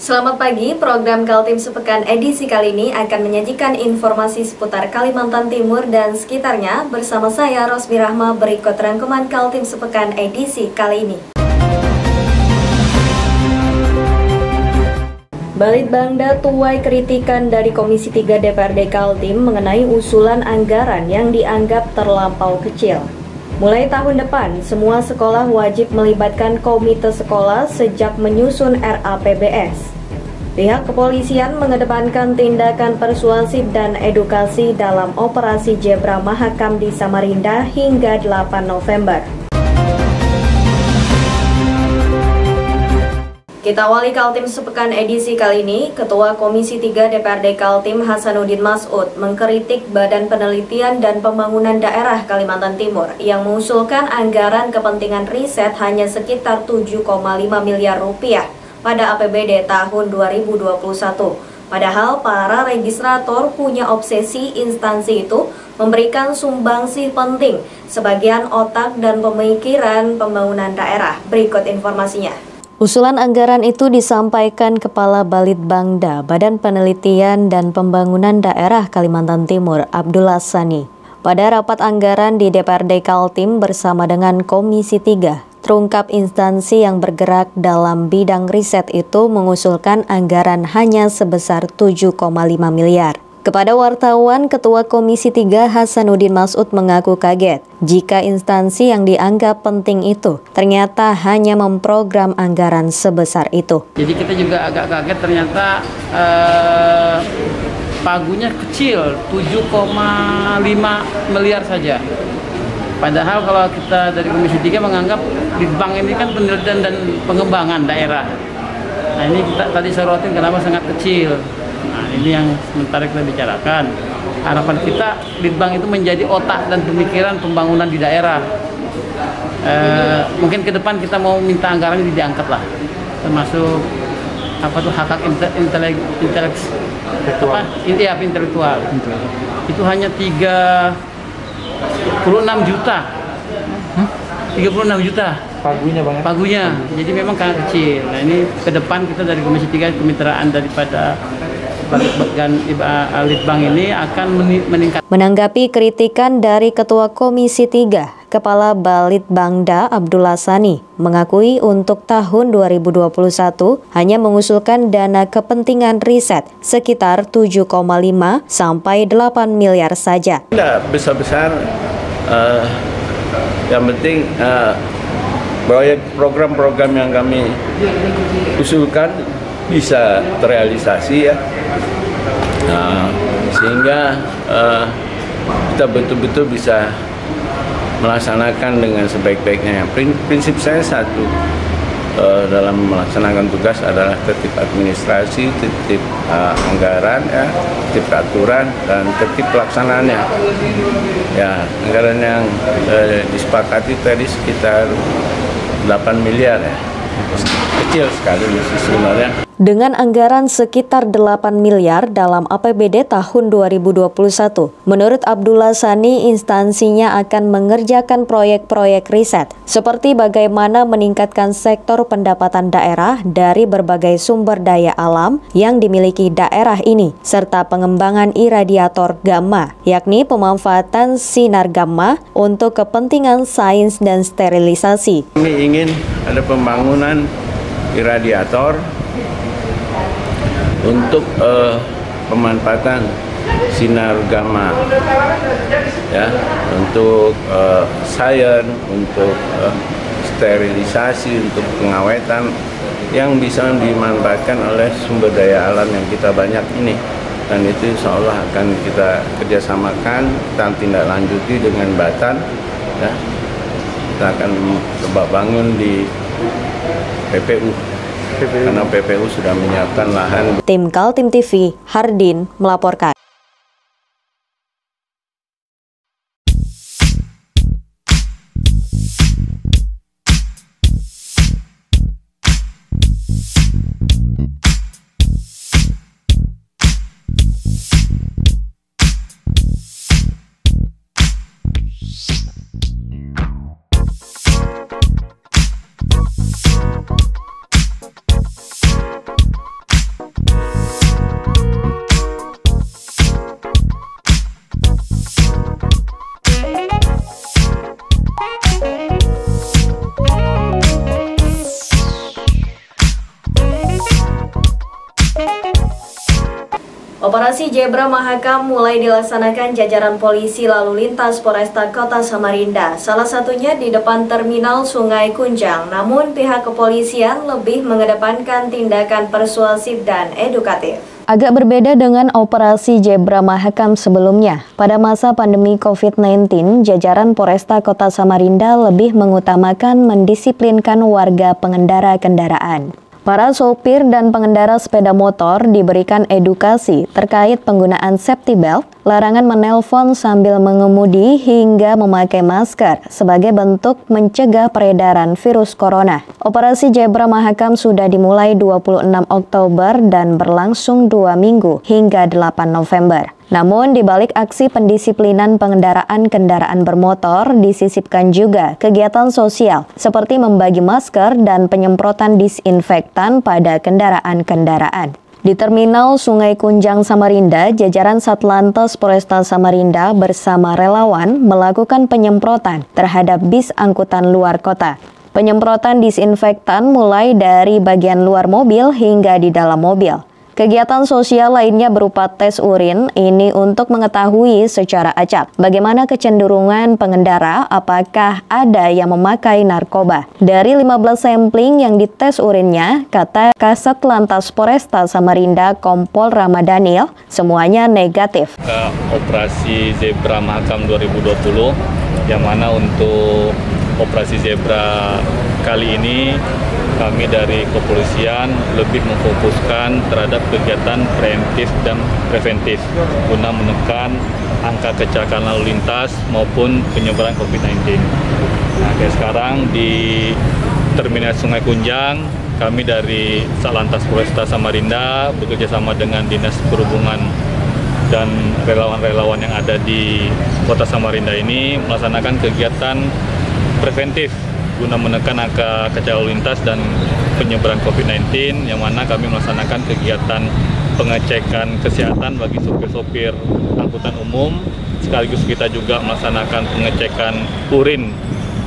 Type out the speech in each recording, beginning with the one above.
Selamat pagi, program Kaltim Sepekan edisi kali ini akan menyajikan informasi seputar Kalimantan Timur dan sekitarnya bersama saya Rosmi Rahma. Berikut rangkuman Kaltim Sepekan edisi kali ini. Balitbangda tuai kritikan dari Komisi 3 DPRD Kaltim mengenai usulan anggaran yang dianggap terlampau kecil. Mulai tahun depan, semua sekolah wajib melibatkan komite sekolah sejak menyusun RAPBS. Pihak kepolisian mengedepankan tindakan persuasif dan edukasi dalam operasi Zebra Mahakam di Samarinda hingga 8 November. Kita awali Kaltim Sepekan edisi kali ini. Ketua Komisi 3 DPRD Kaltim Hasanuddin Mas'ud mengkritik Badan Penelitian dan Pembangunan Daerah Kalimantan Timur yang mengusulkan anggaran kepentingan riset hanya sekitar 7,5 miliar rupiah pada APBD tahun 2021. Padahal para registrator punya obsesi instansi itu memberikan sumbangsi penting sebagian otak dan pemikiran pembangunan daerah. Berikut informasinya. Usulan anggaran itu disampaikan Kepala Balitbangda Badan Penelitian dan Pembangunan Daerah Kalimantan Timur, Abdullah Sani, pada rapat anggaran di DPRD Kaltim bersama dengan Komisi 3. Terungkap instansi yang bergerak dalam bidang riset itu mengusulkan anggaran hanya sebesar 7,5 miliar. Kepada wartawan, Ketua Komisi 3 Hasanuddin Mas'ud mengaku kaget jika instansi yang dianggap penting itu ternyata hanya memprogram anggaran sebesar itu. Jadi kita juga agak kaget ternyata pagunya kecil, 7,5 miliar saja. Padahal kalau kita dari Komisi 3 menganggap Litbang ini kan penelitian dan pengembangan daerah. Nah ini kita tadi sorotin kenapa sangat kecil. Nah ini yang sementara kita bicarakan. Harapan kita Litbang itu menjadi otak dan pemikiran pembangunan di daerah. Mungkin ke depan kita mau minta anggaran ini diangkat lah, termasuk hak intelektual. Itu hanya 36 juta. 36 juta. Pagunya banget. Pagunya. Jadi memang sangat kecil. Nah ini ke depan kita dari Komisi 3 kemitraan daripada Litbang ini akan meningkat. Menanggapi kritikan dari Ketua Komisi 3, Kepala Balitbangda Abdullah Sani mengakui untuk tahun 2021 hanya mengusulkan dana kepentingan riset sekitar 7,5 sampai 8 miliar saja. Tidak besar-besar, yang penting program-program yang kami usulkan bisa terrealisasi ya. Nah, sehingga kita betul-betul bisa melaksanakan dengan sebaik-baiknya. Prinsip saya satu dalam melaksanakan tugas adalah tertib administrasi, tertib anggaran, ya, tertib aturan, dan tertib pelaksanaannya. Ya, anggaran yang disepakati tadi sekitar 8 miliar ya. Kecil sekali sebenarnya. Dengan anggaran sekitar 8 miliar dalam APBD tahun 2021, menurut Abdullah Sani, instansinya akan mengerjakan proyek-proyek riset seperti bagaimana meningkatkan sektor pendapatan daerah dari berbagai sumber daya alam yang dimiliki daerah ini, serta pengembangan iradiator gamma, yakni pemanfaatan sinar gamma untuk kepentingan sains dan sterilisasi. Kami ingin ada pembangunan iradiator untuk pemanfaatan sinar gamma, ya, untuk sains, untuk sterilisasi, untuk pengawetan yang bisa dimanfaatkan oleh sumber daya alam yang kita banyak ini. Dan itu insya Allah akan kita kerjasamakan, kita tindak lanjuti dengan Batan, ya. Kita akan coba bangun di PPU. Karena PPU sudah menyiapkan lahan. Tim Kaltim TV, Hardin melaporkan. Operasi Zebra Mahakam mulai dilaksanakan jajaran polisi lalu lintas Polresta Kota Samarinda, salah satunya di depan Terminal Sungai Kunjang. Namun pihak kepolisian lebih mengedepankan tindakan persuasif dan edukatif. Agak berbeda dengan operasi Zebra Mahakam sebelumnya. Pada masa pandemi COVID-19, jajaran Polresta Kota Samarinda lebih mengutamakan mendisiplinkan warga pengendara kendaraan. Para sopir dan pengendara sepeda motor diberikan edukasi terkait penggunaan safety belt, larangan menelpon sambil mengemudi hingga memakai masker sebagai bentuk mencegah peredaran virus corona. Operasi Zebra Mahakam sudah dimulai 26 Oktober dan berlangsung 2 minggu hingga 8 November. Namun, di balik aksi pendisiplinan pengendaraan kendaraan bermotor, disisipkan juga kegiatan sosial seperti membagi masker dan penyemprotan disinfektan pada kendaraan-kendaraan. Di Terminal Sungai Kunjang Samarinda, jajaran Satlantas Polresta Samarinda bersama relawan melakukan penyemprotan terhadap bis angkutan luar kota. Penyemprotan disinfektan mulai dari bagian luar mobil hingga di dalam mobil. Kegiatan sosial lainnya berupa tes urin, ini untuk mengetahui secara acak bagaimana kecenderungan pengendara, apakah ada yang memakai narkoba. Dari 15 sampling yang dites urinnya, kata Kasat Lantas Polresta Samarinda Kompol Ramadhanil, semuanya negatif. Operasi Zebra Mahakam 2020, yang mana untuk operasi Zebra kali ini kami dari kepolisian lebih memfokuskan terhadap kegiatan preemptif dan preventif guna menekan angka kecelakaan lalu lintas maupun penyebaran COVID-19. Nah, kayak sekarang di Terminal Sungai Kunjang, kami dari Satlantas Polresta Samarinda bekerjasama dengan Dinas Perhubungan dan relawan-relawan yang ada di Kota Samarinda ini melaksanakan kegiatan preventif guna menekan angka kecelakaan lalu lintas dan penyebaran COVID-19, yang mana kami melaksanakan kegiatan pengecekan kesehatan bagi sopir-sopir angkutan umum, sekaligus kita juga melaksanakan pengecekan urin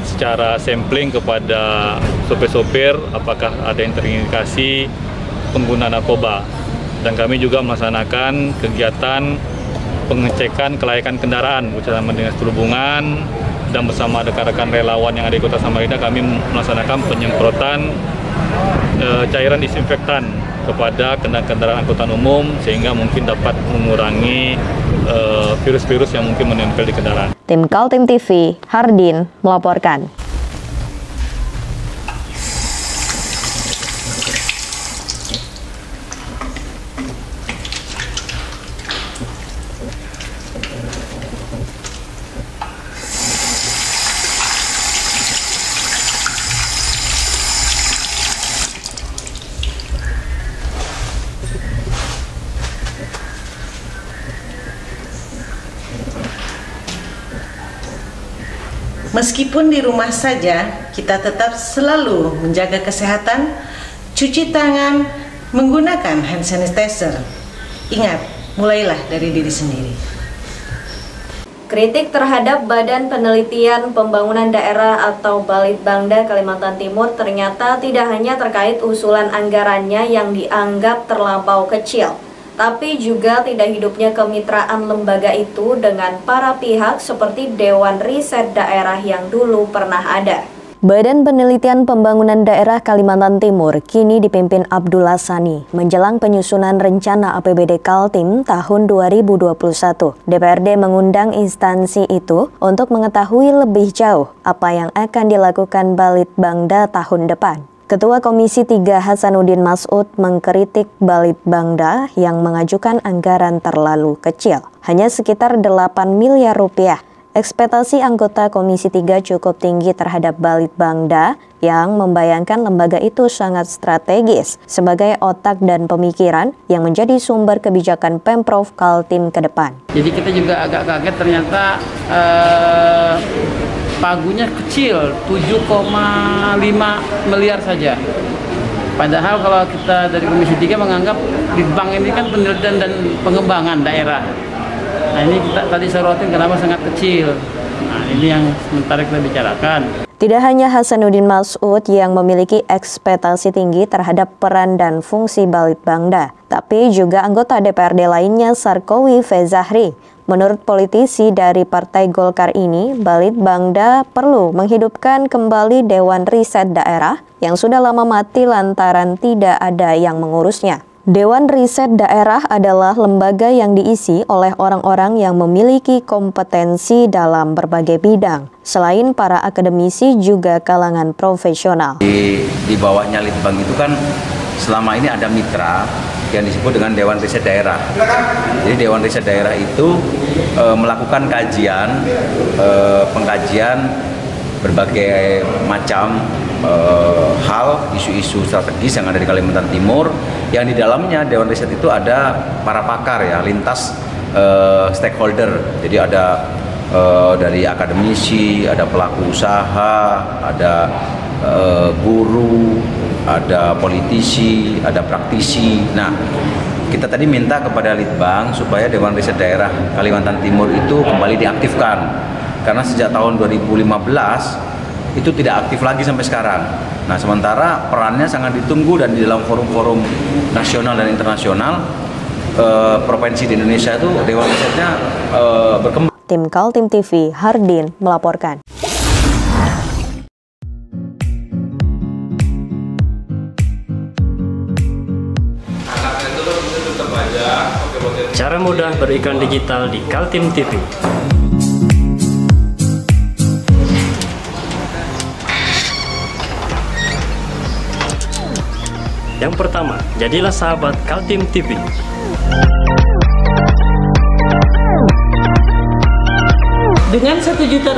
secara sampling kepada sopir-sopir apakah ada yang terindikasi pengguna narkoba. Dan kami juga melaksanakan kegiatan pengecekan kelayakan kendaraan bersama Dinas Perhubungan dan bersama rekan-rekan relawan yang ada di Kota Samarinda, kami melaksanakan penyemprotan cairan disinfektan kepada kendaraan angkutan umum sehingga mungkin dapat mengurangi virus-virus yang mungkin menempel di kendaraan. Tim Kaltim TV, Hardin melaporkan. Meskipun di rumah saja, kita tetap selalu menjaga kesehatan, cuci tangan, menggunakan hand sanitizer. Ingat, mulailah dari diri sendiri. Kritik terhadap Badan Penelitian Pembangunan Daerah atau Balitbangda Kalimantan Timur ternyata tidak hanya terkait usulan anggarannya yang dianggap terlampau kecil, tapi juga tidak hidupnya kemitraan lembaga itu dengan para pihak seperti Dewan Riset Daerah yang dulu pernah ada. Badan Penelitian Pembangunan Daerah Kalimantan Timur kini dipimpin Abdullah Sani menjelang penyusunan rencana APBD Kaltim tahun 2021. DPRD mengundang instansi itu untuk mengetahui lebih jauh apa yang akan dilakukan Balitbangda tahun depan. Ketua Komisi 3 Hasanuddin Mas'ud mengkritik Balitbangda yang mengajukan anggaran terlalu kecil, hanya sekitar 8 miliar rupiah. Ekspektasi anggota Komisi 3 cukup tinggi terhadap Balitbangda yang membayangkan lembaga itu sangat strategis sebagai otak dan pemikiran yang menjadi sumber kebijakan Pemprov Kaltim ke depan. Jadi kita juga agak kaget ternyata pagunya kecil, 7,5 miliar saja. Padahal kalau kita dari Komisi 3 menganggap Litbang ini kan penelitian dan pengembangan daerah. Nah ini kita tadi sorotin kenapa sangat kecil. Nah ini yang sementara kita bicarakan. Tidak hanya Hasanuddin Mas'ud yang memiliki ekspektasi tinggi terhadap peran dan fungsi Balitbangda, tapi juga anggota DPRD lainnya Sarkowi Fezahri. Menurut politisi dari Partai Golkar ini, Balitbangda perlu menghidupkan kembali Dewan Riset Daerah yang sudah lama mati lantaran tidak ada yang mengurusnya. Dewan Riset Daerah adalah lembaga yang diisi oleh orang-orang yang memiliki kompetensi dalam berbagai bidang, selain para akademisi juga kalangan profesional. Di bawahnya Litbang itu kan selama ini ada mitra yang disebut dengan Dewan Riset Daerah. Jadi Dewan Riset Daerah itu melakukan kajian, pengkajian berbagai macam hal, isu-isu strategis yang ada di Kalimantan Timur, yang di dalamnya Dewan Riset itu ada para pakar ya, lintas stakeholder. Jadi ada dari akademisi, ada pelaku usaha, ada guru, ada politisi, ada praktisi. Nah, kita tadi minta kepada Litbang supaya Dewan Riset Daerah Kalimantan Timur itu kembali diaktifkan. Karena sejak tahun 2015 itu tidak aktif lagi sampai sekarang. Nah, sementara perannya sangat ditunggu dan di dalam forum-forum nasional dan internasional, provinsi di Indonesia itu Dewan Risetnya berkembang. Tim Kaltim TV, Hardin melaporkan. Cara mudah beriklan digital di Kaltim TV. Yang pertama, jadilah sahabat Kaltim TV. Dengan Rp1 juta,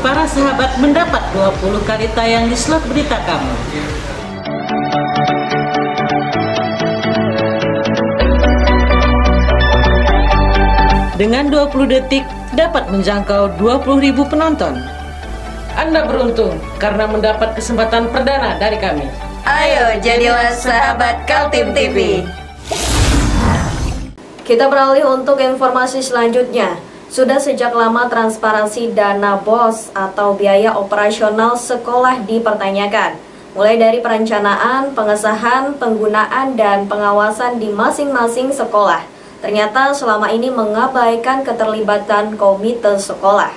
para sahabat mendapat 20 kali tayang di slot berita kamu. Dengan 20 detik dapat menjangkau 20.000 penonton. Anda beruntung karena mendapat kesempatan perdana dari kami. Ayo jadilah sahabat Kaltim TV. Kita beralih untuk informasi selanjutnya. Sudah sejak lama transparansi dana BOS atau biaya operasional sekolah dipertanyakan. Mulai dari perencanaan, pengesahan, penggunaan, dan pengawasan di masing-masing sekolah. Ternyata selama ini mengabaikan keterlibatan komite sekolah.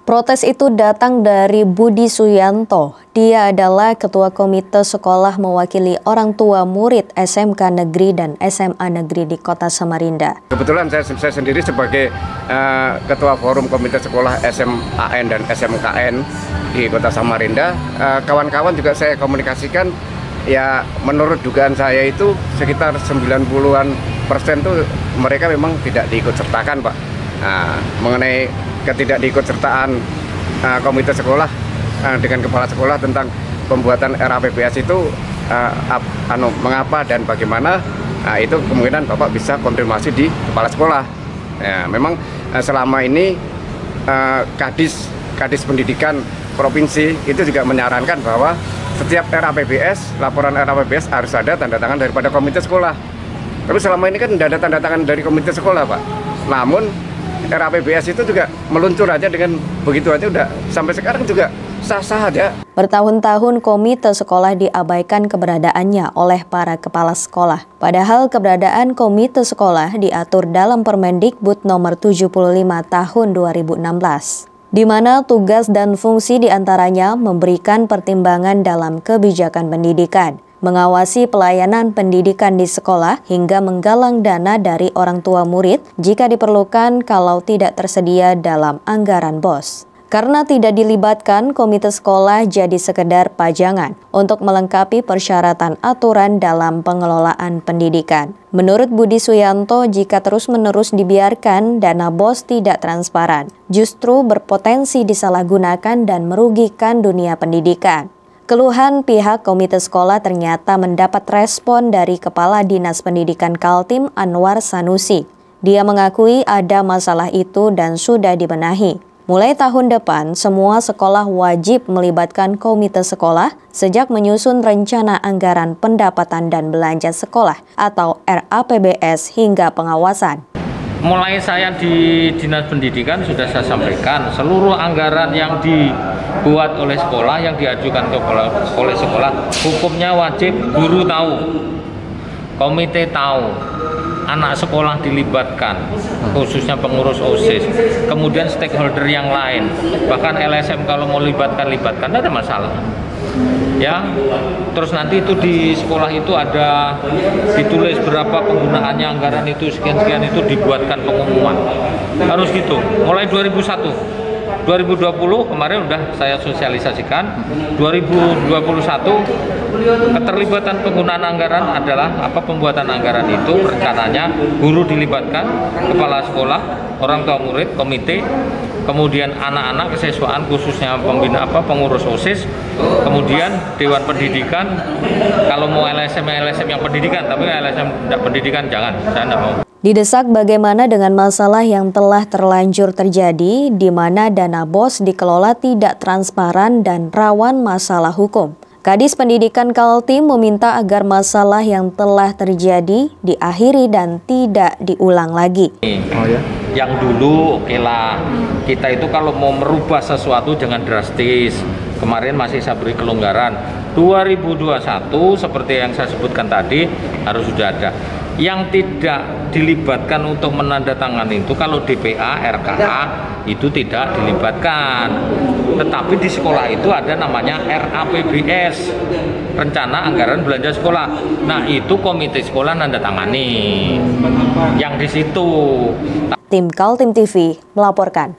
Protes itu datang dari Budi Suyanto. Dia adalah Ketua Komite Sekolah mewakili orang tua murid SMK Negeri dan SMA Negeri di Kota Samarinda. Kebetulan saya sendiri sebagai Ketua Forum Komite Sekolah SMAN dan SMKN di Kota Samarinda, kawan-kawan juga saya komunikasikan, ya menurut dugaan saya itu sekitar 90%-an tuh mereka memang tidak diikutsertakan, Pak. Nah, mengenai ketidakdiikutsertaan komite sekolah dengan kepala sekolah tentang pembuatan RAPBS itu mengapa dan bagaimana, itu kemungkinan Bapak bisa konfirmasi di kepala sekolah. Ya, memang selama ini Kadis Pendidikan Provinsi itu juga menyarankan bahwa setiap RAPBS, laporan RAPBS harus ada tanda tangan daripada komite sekolah. Tapi selama ini kan tidak ada tanda tangan dari komite sekolah, Pak. Namun RAPBS itu juga meluncur aja dengan begitu aja, udah sampai sekarang juga sah-sah aja. Bertahun-tahun komite sekolah diabaikan keberadaannya oleh para kepala sekolah. Padahal keberadaan komite sekolah diatur dalam Permendikbud nomor 75 tahun 2016. Di mana tugas dan fungsi diantaranya memberikan pertimbangan dalam kebijakan pendidikan, mengawasi pelayanan pendidikan di sekolah hingga menggalang dana dari orang tua murid jika diperlukan kalau tidak tersedia dalam anggaran BOS. Karena tidak dilibatkan, komite sekolah jadi sekedar pajangan untuk melengkapi persyaratan aturan dalam pengelolaan pendidikan. Menurut Budi Suyanto, jika terus-menerus dibiarkan, dana BOS tidak transparan, justru berpotensi disalahgunakan dan merugikan dunia pendidikan. Keluhan pihak komite sekolah ternyata mendapat respon dari Kepala Dinas Pendidikan Kaltim Anwar Sanusi. Dia mengakui ada masalah itu dan sudah dibenahi. Mulai tahun depan, semua sekolah wajib melibatkan komite sekolah sejak menyusun rencana anggaran pendapatan dan belanja sekolah atau RAPBS hingga pengawasan. Mulai saya di Dinas Pendidikan sudah saya sampaikan, seluruh anggaran yang dibuat oleh sekolah, yang diajukan oleh sekolah, hukumnya wajib guru tahu, komite tahu, anak sekolah dilibatkan, khususnya pengurus OSIS, kemudian stakeholder yang lain, bahkan LSM kalau mau libatkan, tidak ada masalah. Ya, terus nanti itu di sekolah itu ada ditulis berapa penggunaannya anggaran itu sekian-sekian, itu dibuatkan pengumuman. Harus gitu. Mulai 2001, 2020 kemarin udah saya sosialisasikan. 2021 keterlibatan penggunaan anggaran adalah pembuatan anggaran itu rencananya guru dilibatkan, kepala sekolah, orang tua murid, komite, kemudian anak-anak kesiswaan khususnya pembina pengurus OSIS, kemudian Dewan Pendidikan. Kalau mau LSM yang pendidikan, tapi LSM tidak pendidikan jangan, saya tidak mau. Didesak bagaimana dengan masalah yang telah terlanjur terjadi di mana dana BOS dikelola tidak transparan dan rawan masalah hukum. Kadis Pendidikan Kaltim meminta agar masalah yang telah terjadi diakhiri dan tidak diulang lagi. Yang dulu oke lah, kita itu kalau mau merubah sesuatu jangan drastis. Kemarin masih saya beri kelonggaran. 2021 seperti yang saya sebutkan tadi harus sudah ada. Yang tidak dilibatkan untuk menandatangani itu kalau DPA, RKA itu tidak dilibatkan. Tetapi di sekolah itu ada namanya RAPBS, Rencana Anggaran Belanja Sekolah. Nah itu komite sekolah nandatangani. Yang di situ. Tim Kaltim TV melaporkan.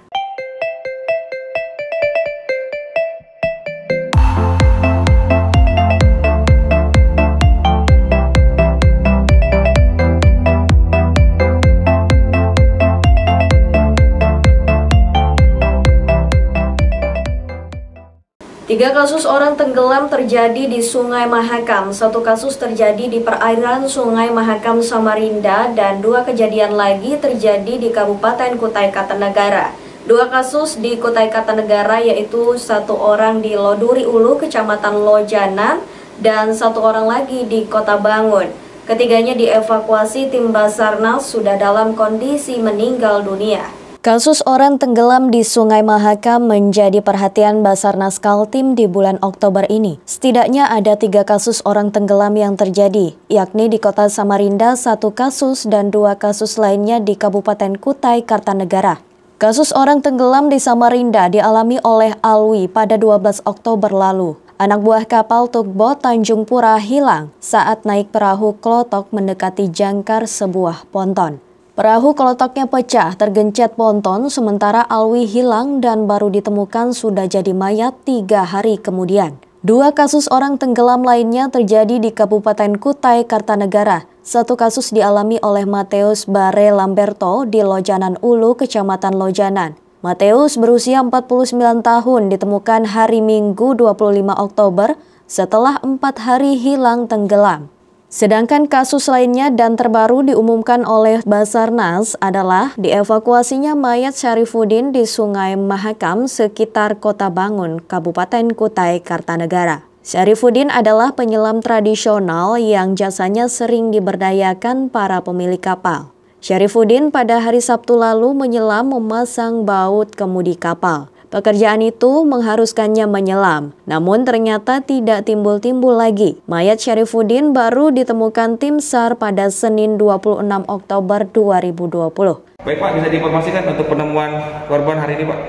Tiga kasus orang tenggelam terjadi di Sungai Mahakam, satu kasus terjadi di perairan Sungai Mahakam Samarinda, dan dua kejadian lagi terjadi di Kabupaten Kutai Kartanegara. Dua kasus di Kutai Kartanegara yaitu satu orang di Loduri Ulu, Kecamatan Lojanan, dan satu orang lagi di Kota Bangun. Ketiganya dievakuasi tim Basarnas sudah dalam kondisi meninggal dunia. Kasus orang tenggelam di Sungai Mahakam menjadi perhatian Basarnas Kaltim di bulan Oktober ini. Setidaknya ada 3 kasus orang tenggelam yang terjadi, yakni di Kota Samarinda 1 kasus dan 2 kasus lainnya di Kabupaten Kutai Kartanegara. Kasus orang tenggelam di Samarinda dialami oleh Alwi pada 12 Oktober lalu. Anak buah kapal tugboat Tanjung Pura hilang saat naik perahu klotok mendekati jangkar sebuah ponton. Perahu kelotoknya pecah tergencet ponton sementara Alwi hilang dan baru ditemukan sudah jadi mayat 3 hari kemudian. 2 kasus orang tenggelam lainnya terjadi di Kabupaten Kutai Kartanegara. 1 kasus dialami oleh Mateus Bare Lamberto di Lojanan Ulu, Kecamatan Lojanan. Mateus berusia 49 tahun ditemukan hari Minggu 25 Oktober setelah 4 hari hilang tenggelam. Sedangkan kasus lainnya dan terbaru diumumkan oleh Basarnas adalah dievakuasinya mayat Syarifuddin di Sungai Mahakam sekitar Kota Bangun, Kabupaten Kutai Kartanegara. Syarifuddin adalah penyelam tradisional yang jasanya sering diberdayakan para pemilik kapal. Syarifuddin pada hari Sabtu lalu menyelam memasang baut kemudi kapal. Pekerjaan itu mengharuskannya menyelam, namun ternyata tidak timbul-timbul lagi. Mayat Syarifuddin baru ditemukan tim SAR pada Senin 26 Oktober 2020. Baik Pak, bisa diinformasikan untuk penemuan korban hari ini Pak?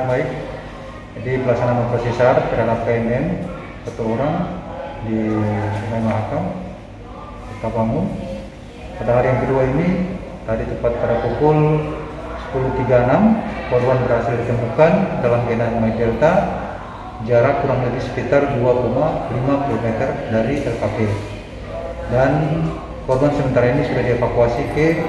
Baik, jadi pelaksanaan operasi SAR terhadap KMN 1 orang di Sungai Mahakam, Kota Bangun. Pada hari yang kedua ini, tadi tepat pada pukul 10.36, korban berhasil ditemukan dalam genangan Sungai Delta, jarak kurang lebih sekitar 2,5 km dari LKP. Dan korban sementara ini sudah dievakuasi ke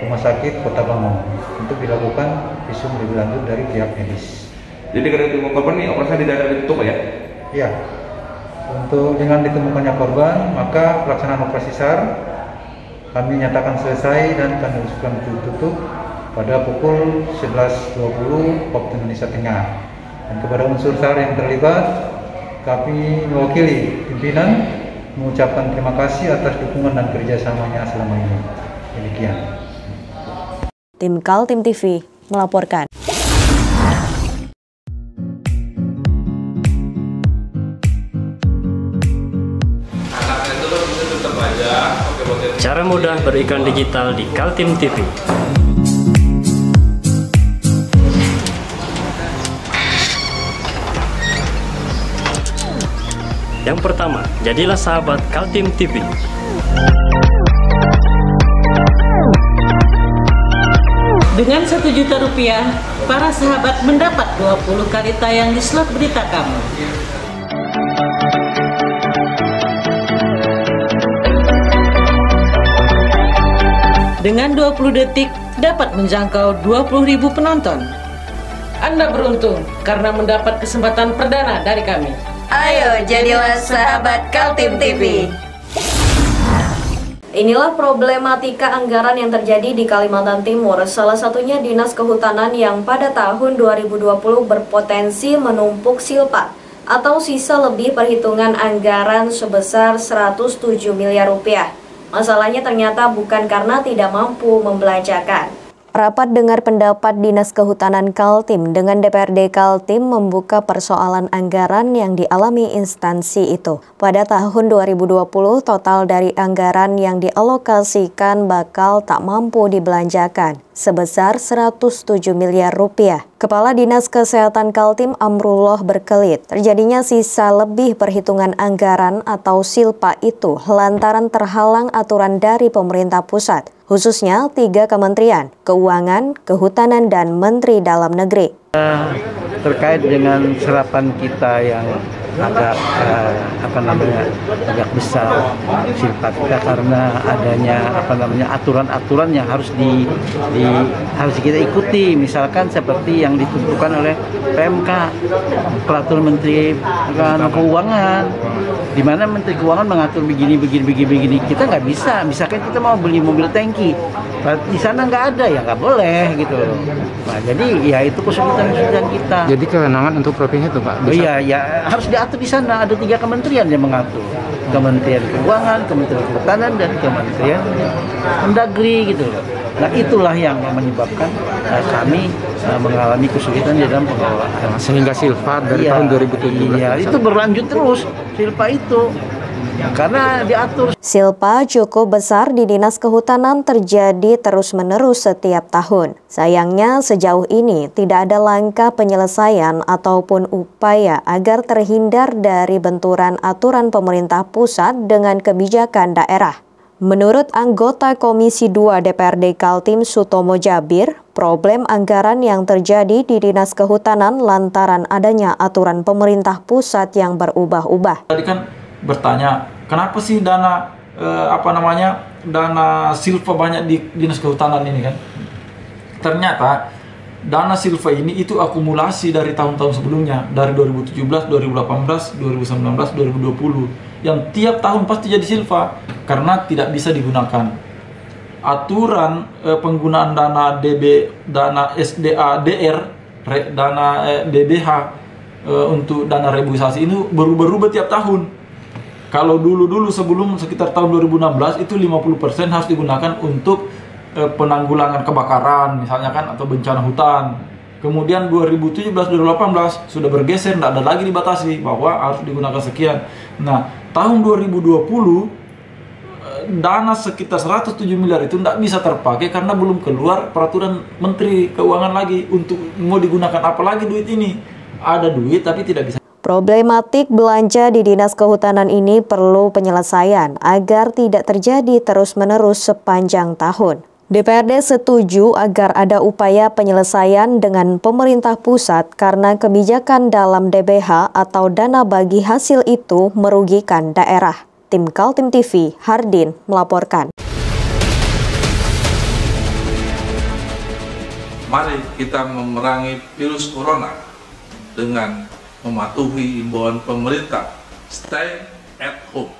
Rumah Sakit Kota Bangun untuk dilakukan visum lebih lanjut dari pihak medis. Jadi karena ditemukan korban ini operasi tidak ditutup ya? Iya. Untuk dengan ditemukannya korban, maka pelaksanaan operasi SAR kami nyatakan selesai dan kami usulkan tutup pada pukul 11.20 waktu Indonesia Tengah. Dan kepada unsur SAR yang terlibat, kami mewakili pimpinan mengucapkan terima kasih atas dukungan dan kerjasamanya selama ini. Demikian. Tim Kaltim TV melaporkan. Cara mudah beriklan digital di Kaltim TV. Yang pertama, jadilah sahabat Kaltim TV. Dengan Rp1.000.000, para sahabat mendapat 20 kali tayang di slot berita kamu. Dengan 20 detik dapat menjangkau 20.000 penonton. Anda beruntung karena mendapat kesempatan perdana dari kami. Ayo jadilah sahabat Kaltim TV. Inilah problematika anggaran yang terjadi di Kalimantan Timur, salah satunya Dinas Kehutanan yang pada tahun 2020 berpotensi menumpuk silpa atau sisa lebih perhitungan anggaran sebesar 107 miliar rupiah. Masalahnya ternyata bukan karena tidak mampu membelanjakan. Rapat dengar pendapat Dinas Kehutanan Kaltim dengan DPRD Kaltim membuka persoalan anggaran yang dialami instansi itu. Pada tahun 2020, total dari anggaran yang dialokasikan bakal tak mampu dibelanjakan, sebesar 107 miliar rupiah. Kepala Dinas Kesehatan Kaltim Amrullah berkelit, terjadinya sisa lebih perhitungan anggaran atau silpa itu lantaran terhalang aturan dari pemerintah pusat, khususnya 3 kementerian, Keuangan, Kehutanan, dan Menteri Dalam Negeri. Terkait dengan serapan kita yang agak agak besar silpa kita karena adanya aturan-aturan yang harus harus kita ikuti, misalkan seperti yang ditentukan oleh PMK, Peraturan Menteri Keuangan, di mana Menteri Keuangan mengatur begini, kita nggak bisa. Misalkan kita mau beli mobil tangki, di sana nggak ada, ya nggak boleh gitu. Nah, jadi ya itu kesulitan kita. Jadi kewenangan untuk provinsi itu Pak? Oh iya, ya harus diatur di sana. Ada 3 kementerian yang mengatur, Kementerian Keuangan, Kementerian Kehutanan, dan Kementerian Mendagri gitu. Nah itulah yang menyebabkan kami mengalami kesulitan di dalam pengelolaan. Sehingga silpa dari tahun 2017. Iya, itu berlanjut terus silpa itu. Karena diatur. Silpa cukup besar di Dinas Kehutanan terjadi terus-menerus setiap tahun. Sayangnya sejauh ini tidak ada langkah penyelesaian ataupun upaya agar terhindar dari benturan aturan pemerintah pusat dengan kebijakan daerah. Menurut anggota Komisi 2 DPRD Kaltim Sutomo Jabir, problem anggaran yang terjadi di Dinas Kehutanan lantaran adanya aturan pemerintah pusat yang berubah-ubah. Tadi kan bertanya, kenapa sih dana dana silpa banyak di Dinas Kehutanan ini kan? Ternyata dana silpa ini itu akumulasi dari tahun-tahun sebelumnya, dari 2017, 2018, 2019, 2020, yang tiap tahun pasti jadi silpa karena tidak bisa digunakan. Aturan penggunaan dana dana SDA DR, dana DBH untuk dana reboisasi ini berubah-ubah tiap tahun. Kalau dulu sebelum sekitar tahun 2016 itu 50% harus digunakan untuk penanggulangan kebakaran misalnya kan, atau bencana hutan. Kemudian 2017-2018 sudah bergeser, tidak ada lagi dibatasi bahwa harus digunakan sekian. Nah, tahun 2020 dana sekitar 107 miliar itu tidak bisa terpakai karena belum keluar peraturan Menteri Keuangan lagi untuk mau digunakan apa lagi duit ini. Ada duit tapi tidak bisa. Problematik belanja di Dinas Kehutanan ini perlu penyelesaian agar tidak terjadi terus-menerus sepanjang tahun. DPRD setuju agar ada upaya penyelesaian dengan pemerintah pusat karena kebijakan dalam DBH atau dana bagi hasil itu merugikan daerah. Tim Kaltim TV, Hardin melaporkan. Mari kita memerangi virus corona dengan mematuhi imbauan pemerintah, stay at home.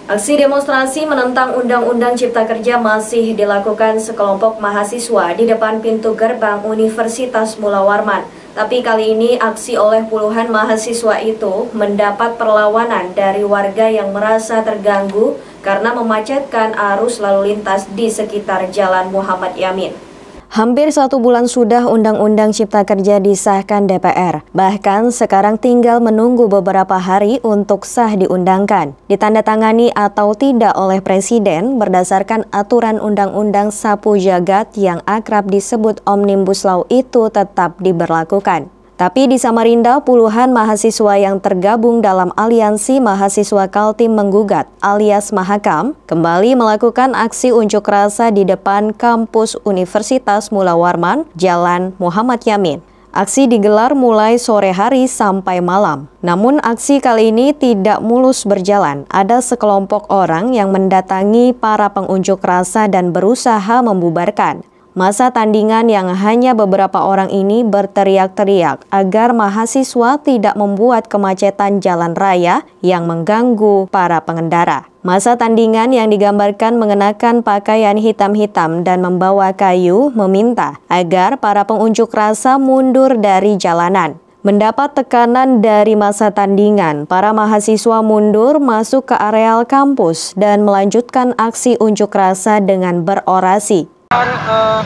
Aksi demonstrasi menentang Undang-Undang Cipta Kerja masih dilakukan sekelompok mahasiswa di depan pintu gerbang Universitas Mula Warman. Tapi kali ini aksi oleh puluhan mahasiswa itu mendapat perlawanan dari warga yang merasa terganggu karena memacetkan arus lalu lintas di sekitar Jalan Muhammad Yamin. Hampir 1 bulan sudah Undang-Undang Cipta Kerja disahkan DPR. Bahkan sekarang tinggal menunggu beberapa hari untuk sah diundangkan, ditandatangani atau tidak oleh Presiden berdasarkan aturan Undang-Undang Sapu Jagat yang akrab disebut Omnibus Law itu tetap diberlakukan. Tapi di Samarinda, puluhan mahasiswa yang tergabung dalam Aliansi Mahasiswa Kaltim Menggugat alias Mahakam kembali melakukan aksi unjuk rasa di depan kampus Universitas Mula Warman, Jalan Muhammad Yamin. Aksi digelar mulai sore hari sampai malam. Namun aksi kali ini tidak mulus berjalan. Ada sekelompok orang yang mendatangi para pengunjuk rasa dan berusaha membubarkan. Masa tandingan yang hanya beberapa orang ini berteriak-teriak agar mahasiswa tidak membuat kemacetan jalan raya yang mengganggu para pengendara. Masa tandingan yang digambarkan mengenakan pakaian hitam-hitam dan membawa kayu meminta agar para pengunjuk rasa mundur dari jalanan. Mendapat tekanan dari masa tandingan, para mahasiswa mundur masuk ke areal kampus dan melanjutkan aksi unjuk rasa dengan berorasi.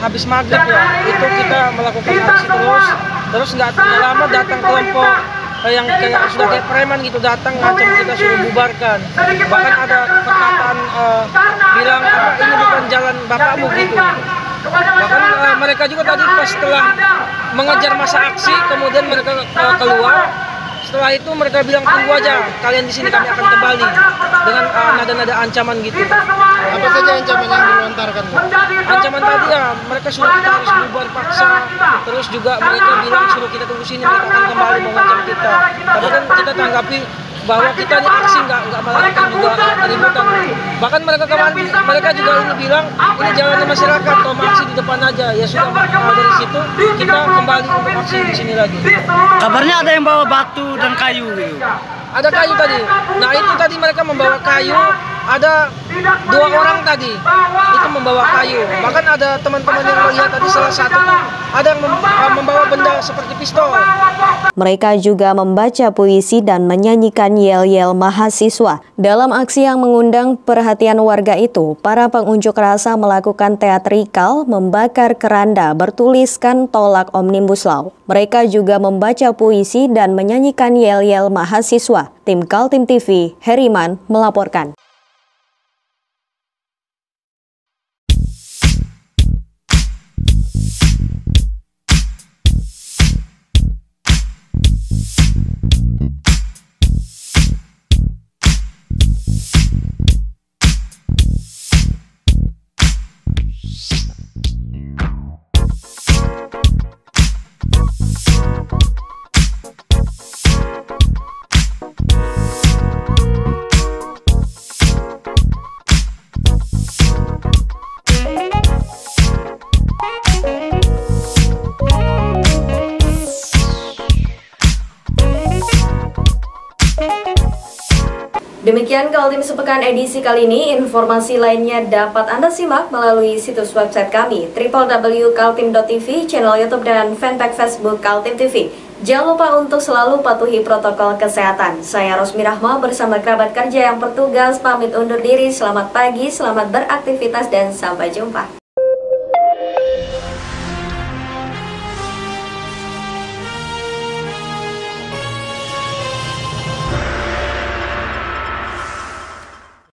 Habis maghrib ya, itu kita melakukan aksi terus nggak lama datang kelompok yang kayak sudah kayak preman gitu, datang ngancam kita suruh bubarkan. Bahkan ada perkataan bilang ini bukan jalan bapakmu gitu. Bahkan mereka juga tadi pas setelah mengejar masa aksi, kemudian mereka keluar. Setelah itu mereka bilang tunggu aja, kalian di sini kami akan kembali dengan nada-nada ancaman gitu. Apa saja ancaman yang dilontarkan? Ancaman tadi ya, mereka suruh kita harus bubar paksa. Terus juga mereka bilang suruh kita tunggu sini, mereka akan kembali mengancam kita. Tapi kan kita tanggapi bahwa kita ini aksi nggak melakukan juga keributan. Bahkan mereka juga ini bilang ini jalannya masyarakat, kalau aksi di depan aja. Ya sudah, dari situ kita kembali untuk aksi di sini lagi. Kabarnya ada yang bawa batu dan kayu gitu. Ada kayu tadi. Nah itu tadi mereka membawa kayu. Ada 2 orang tadi itu membawa kayu. Bahkan ada teman-teman yang melihat tadi salah satu ada yang membawa benda seperti pistol. Mereka juga membaca puisi dan menyanyikan yel-yel mahasiswa. Dalam aksi yang mengundang perhatian warga itu, para pengunjuk rasa melakukan teatrikal, membakar keranda bertuliskan tolak Omnibus Law. Mereka juga membaca puisi dan menyanyikan yel-yel mahasiswa. Tim Kaltim TV, Heriman melaporkan. Demikian Kaltim Sepekan edisi kali ini. Informasi lainnya dapat Anda simak melalui situs website kami www.kaltim.tv, channel YouTube dan fanpage Facebook Kaltim TV. Jangan lupa untuk selalu patuhi protokol kesehatan. Saya Rosmi Rahma bersama kerabat kerja yang bertugas pamit undur diri. Selamat pagi, selamat beraktivitas dan sampai jumpa.